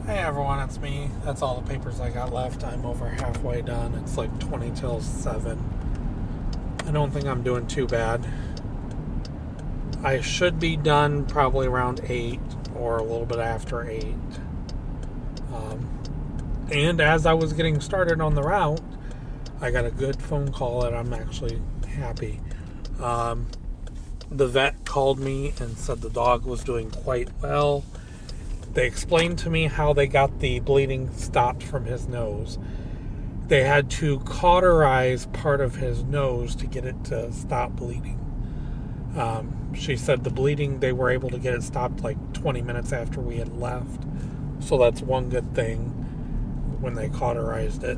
Hey everyone, it's me. That's all the papers I got left. I'm over halfway done. It's like 20 till 7. I don't think I'm doing too bad. I should be done probably around 8 or a little bit after 8. And as I was getting started on the route, I got a good phone call and I'm actually happy. The vet called me and said the dog was doing quite well. They explained to me how they got the bleeding stopped from his nose. They had to cauterize part of his nose to get it to stop bleeding. She said the bleeding, they were able to get it stopped like 20 minutes after we had left. So that's one good thing when they cauterized it.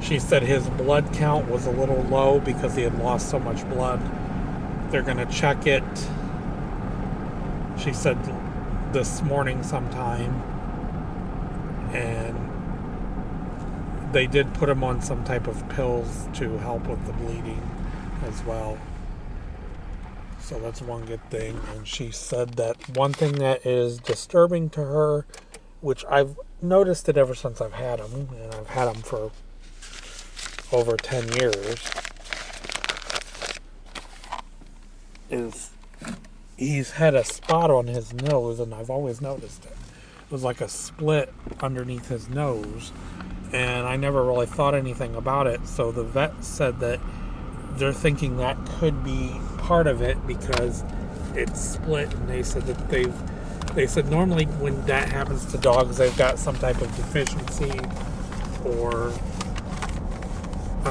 She said his blood count was a little low because he had lost so much blood. They're going to check it. She said this morning sometime, and they did put him on some type of pills to help with the bleeding as well. So that's one good thing. And she said that one thing that is disturbing to her, which I've noticed it ever since I've had him, and I've had him for over 10 years, is he's had a spot on his nose, and I've always noticed it. It was like a split underneath his nose, and I never really thought anything about it. So the vet said that they're thinking that could be part of it because it's split, and they said that they said normally when that happens to dogs, they've got some type of deficiency or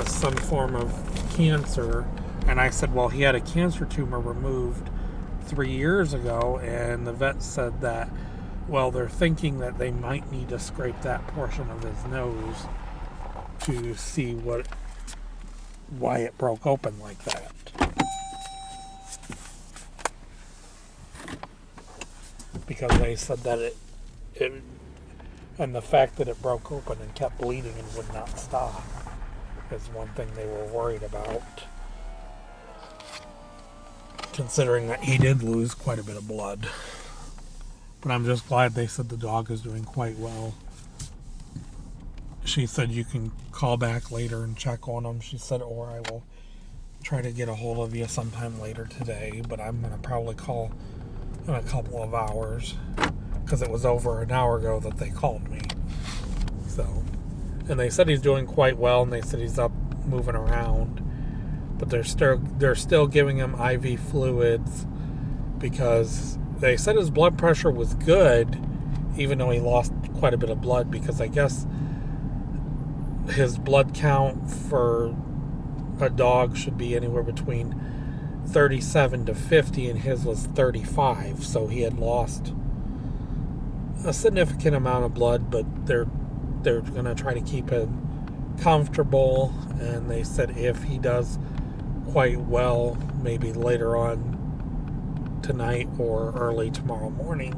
some form of cancer. And I said, well, he had a cancer tumor removed 3 years ago, and the vet said that, well, they're thinking that they might need to scrape that portion of his nose to see why it broke open like that. Because they said that it and the fact that it broke open and kept bleeding and would not stop is one thing they were worried about, considering that he did lose quite a bit of blood. But I'm just glad they said the dog is doing quite well. She said you can call back later and check on him. She said, or I will try to get a hold of you sometime later today, but I'm going to probably call in a couple of hours because it was over an hour ago that they called me. So, and they said he's doing quite well, and they said he's up moving around, but they're still giving him IV fluids because they said his blood pressure was good, even though he lost quite a bit of blood, because I guess his blood count for a dog should be anywhere between 37 to 50, and his was 35, so he had lost a significant amount of blood, but they're going to try to keep him comfortable, and they said if he does quite well, maybe later on tonight or early tomorrow morning,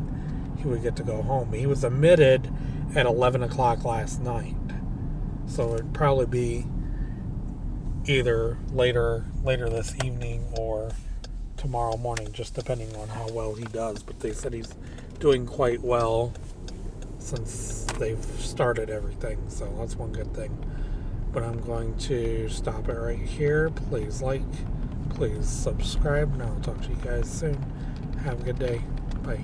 he would get to go home. He was admitted at 11 o'clock last night, so it'd probably be either later this evening or tomorrow morning, just depending on how well he does. But they said he's doing quite well since they've started everything, so that's one good thing. But I'm going to stop it right here. Please like, please subscribe, and I'll talk to you guys soon. Have a good day. Bye.